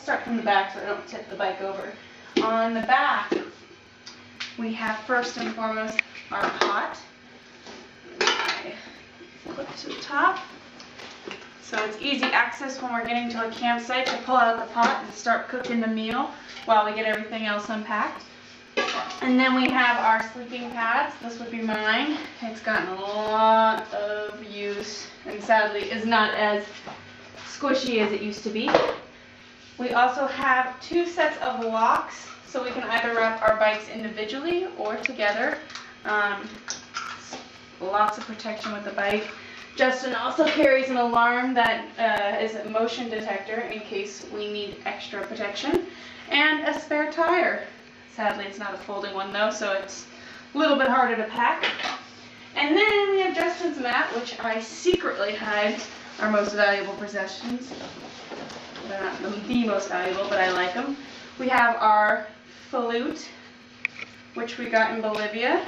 start from the back so I don't tip the bike over. On the back, we have first and foremost our pot. Clip to the top. So it's easy access when we're getting to a campsite to pull out the pot and start cooking the meal while we get everything else unpacked. And then we have our sleeping pads. This would be mine. It's gotten a lot of use and sadly is not as squishy as it used to be. We also have 2 sets of locks, so we can either wrap our bikes individually or together. Lots of protection with the bike. Justin also carries an alarm that is a motion detector in case we need extra protection, and a spare tire. Sadly, it's not a folding one though, so it's a little bit harder to pack. And then we have Justin's mat, which I secretly hide our most valuable possessions. They're not the most valuable, but I like them. We have our flute, which we got in Bolivia.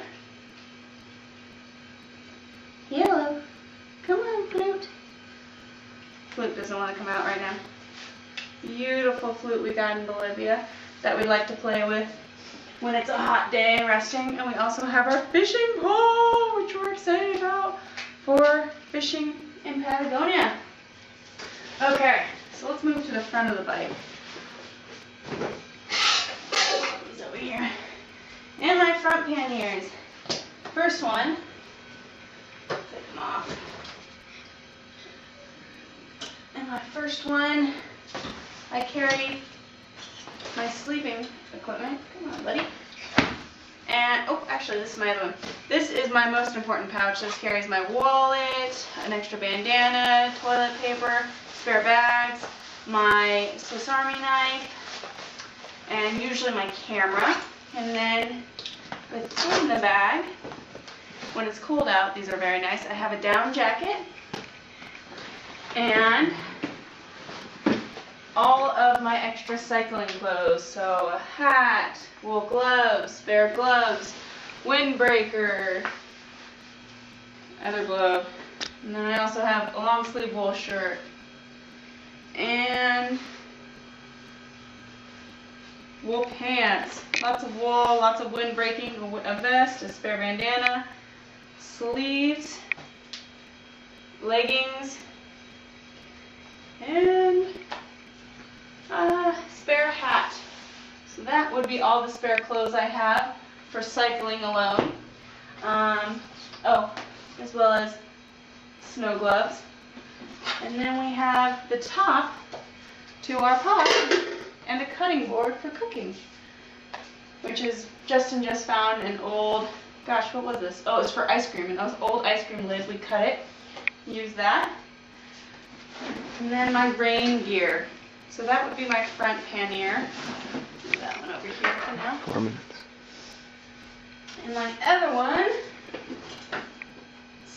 Hello. Come on, flute. Flute doesn't want to come out right now. Beautiful flute we got in Bolivia that we like to play with when it's a hot day resting. And we also have our fishing pole, which we're excited about for fishing in Patagonia. Okay, so let's move to the front of the bike. These over here. And my front panniers. First one, take them off. And my first one, I carry my sleeping equipment. Come on, buddy. And, oh, actually, this is my other one. This is my most important pouch. This carries my wallet, an extra bandana, toilet paper, spare bags, my Swiss Army knife, and usually my camera. And then within the bag, when it's cold out, these are very nice. I have a down jacket and all of my extra cycling clothes. So a hat, wool gloves, spare gloves, windbreaker, other glove. And then I also have a long sleeve wool shirt and wool pants, lots of wool, lots of wind breaking, a vest, a spare bandana, sleeves, leggings, and a spare hat. So that would be all the spare clothes I have for cycling alone. Oh, as well as snow gloves. And then we have the top to our pot and a cutting board for cooking, which is Justin just found an old, gosh, what was this? Oh, it's for ice cream, and those old ice cream lids, we cut it, use that. And then my rain gear. So that would be my front pannier. Move that one over here for now. 4 minutes. And my other one,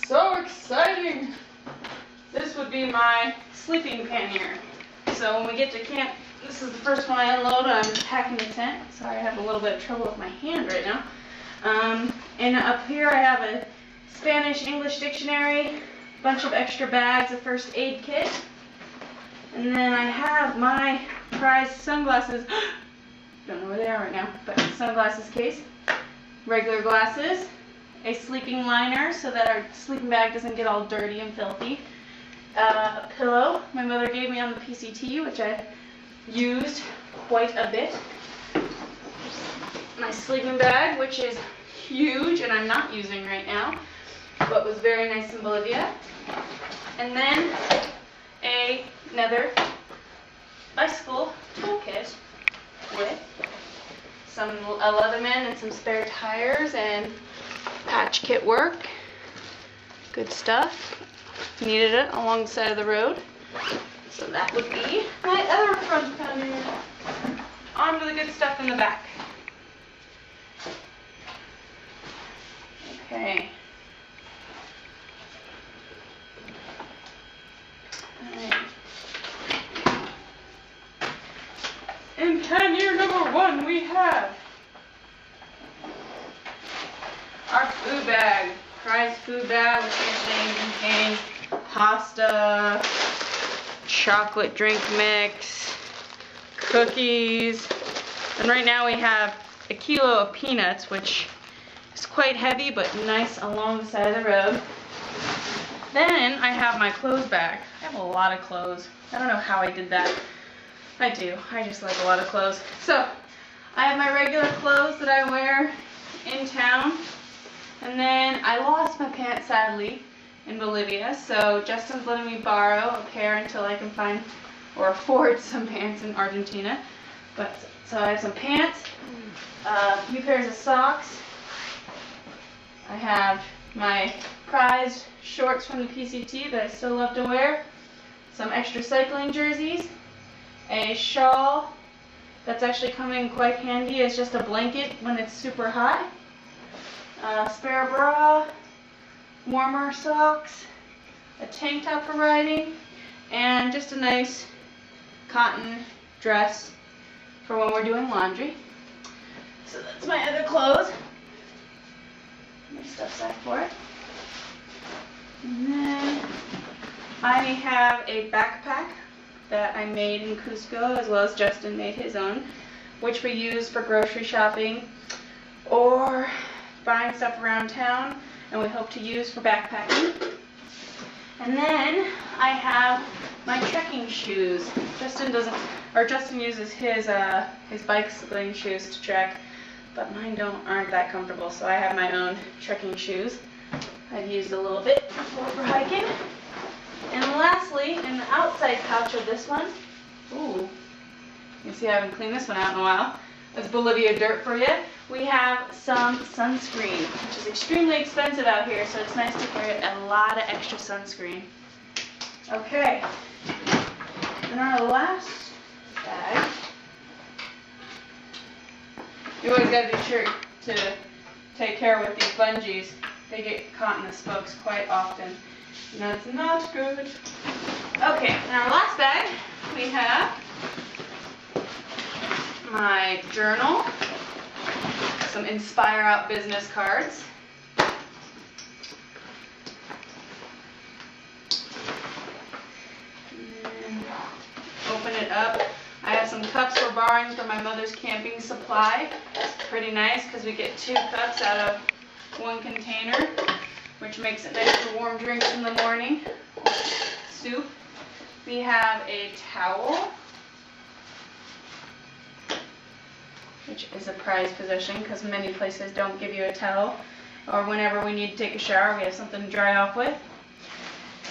so exciting! This would be my sleeping pannier. So when we get to camp, this is the first one I unload when I'm packing the tent. Sorry, I have a little bit of trouble with my hand right now. And up here I have a Spanish-English dictionary, a bunch of extra bags, a first aid kit, and then I have my prized sunglasses. Don't know where they are right now, but sunglasses case, regular glasses, a sleeping liner so that our sleeping bag doesn't get all dirty and filthy, a pillow my mother gave me on the PCT, which I used quite a bit, my sleeping bag, which is huge and I'm not using right now, but was very nice in Bolivia, and then another bicycle toolkit with a Leatherman and some spare tires and patch kit work. Good stuff. Needed it along the side of the road. So that would be my other front pannier. On to the good stuff in the back. Okay. Alright. In pannier number 1 we have our food bag. Prized food bag, which usually contains pasta, chocolate drink mix, cookies, and right now we have a kilo of peanuts, which is quite heavy but nice along the side of the road. Then I have my clothes bag. I have a lot of clothes. I don't know how I did that. I do. I just like a lot of clothes. So I have my regular clothes that I wear in town, and then I lost my pants sadly in Bolivia, so Justin's letting me borrow a pair until I can find or afford some pants in Argentina. But so I have some pants, a few pairs of socks. I have my prized shorts from the PCT that I still love to wear, some extra cycling jerseys, a shawl that's actually coming quite handy as just a blanket when it's super hot, a spare bra, warmer socks, a tank top for riding, and just a nice cotton dress for when we're doing laundry. So that's my other clothes. My stuff sack for it. And then I have a backpack that I made in Cusco, as well as Justin made his own, which we use for grocery shopping or buying stuff around town, and we hope to use for backpacking. And then I have my trekking shoes. Justin uses his bicycling shoes to trek, but mine aren't that comfortable, so I have my own trekking shoes. I've used a little bit before for hiking. And lastly, in the outside pouch of this one, ooh, you see I haven't cleaned this one out in a while. That's Bolivia dirt for you. We have some sunscreen, which is extremely expensive out here, so it's nice to carry a lot of extra sunscreen. Okay, then our last bag. You always got to be sure to take care with these bungees. They get caught in the spokes quite often. And that's not good. Okay, in our last bag, we have my journal, some InspireOut business cards, and open it up. I have some cups we're borrowing from my mother's camping supply. It's pretty nice because we get 2 cups out of 1 container, which makes it nice for warm drinks in the morning. Soup. We have a towel, which is a prized possession because many places don't give you a towel, or whenever we need to take a shower we have something to dry off with.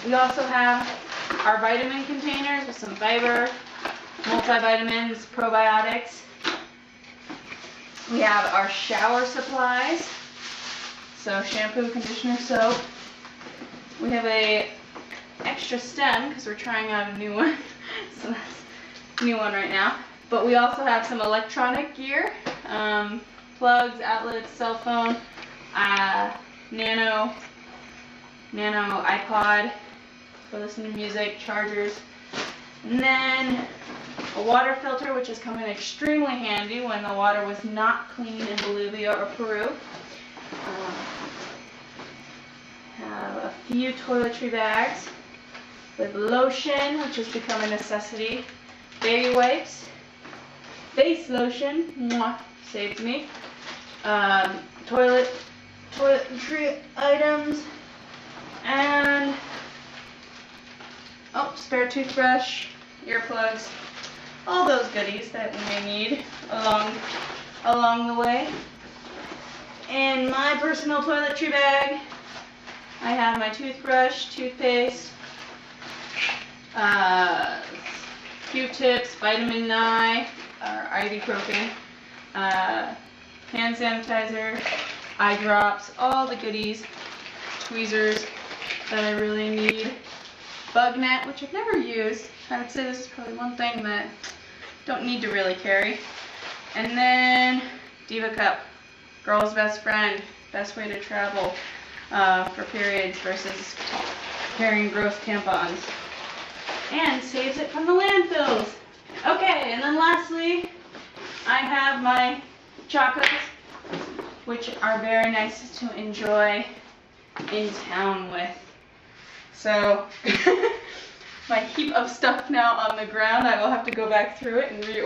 We also have our vitamin containers with some fiber, multivitamins, probiotics. We have our shower supplies, so shampoo, conditioner, soap. We have a extra stem because we're trying out a new one, so that's a new one right now. But we also have some electronic gear, plugs, outlets, cell phone, nano iPod for listening to music, chargers, and then a water filter, which has come in extremely handy when the water was not clean in Bolivia or Peru. Have a few toiletry bags with lotion, which has become a necessity, baby wipes, face lotion, mwah, saved me, toiletry items, and spare toothbrush, earplugs, all those goodies that we may need along the way. In my personal toiletry bag, I have my toothbrush, toothpaste, Q-tips, vitamin Nye, or ibuprofen, hand sanitizer, eye drops, all the goodies, tweezers that I really need, bug net, which I've never used. I would say this is probably one thing that I don't need to really carry. And then Diva Cup, girl's best friend, best way to travel for periods versus carrying gross tampons. And saves it from the landfills. Okay, and then lastly, I have my chocolates, which are very nice to enjoy in town with. So, my heap of stuff now on the ground, I will have to go back through it and reorganize.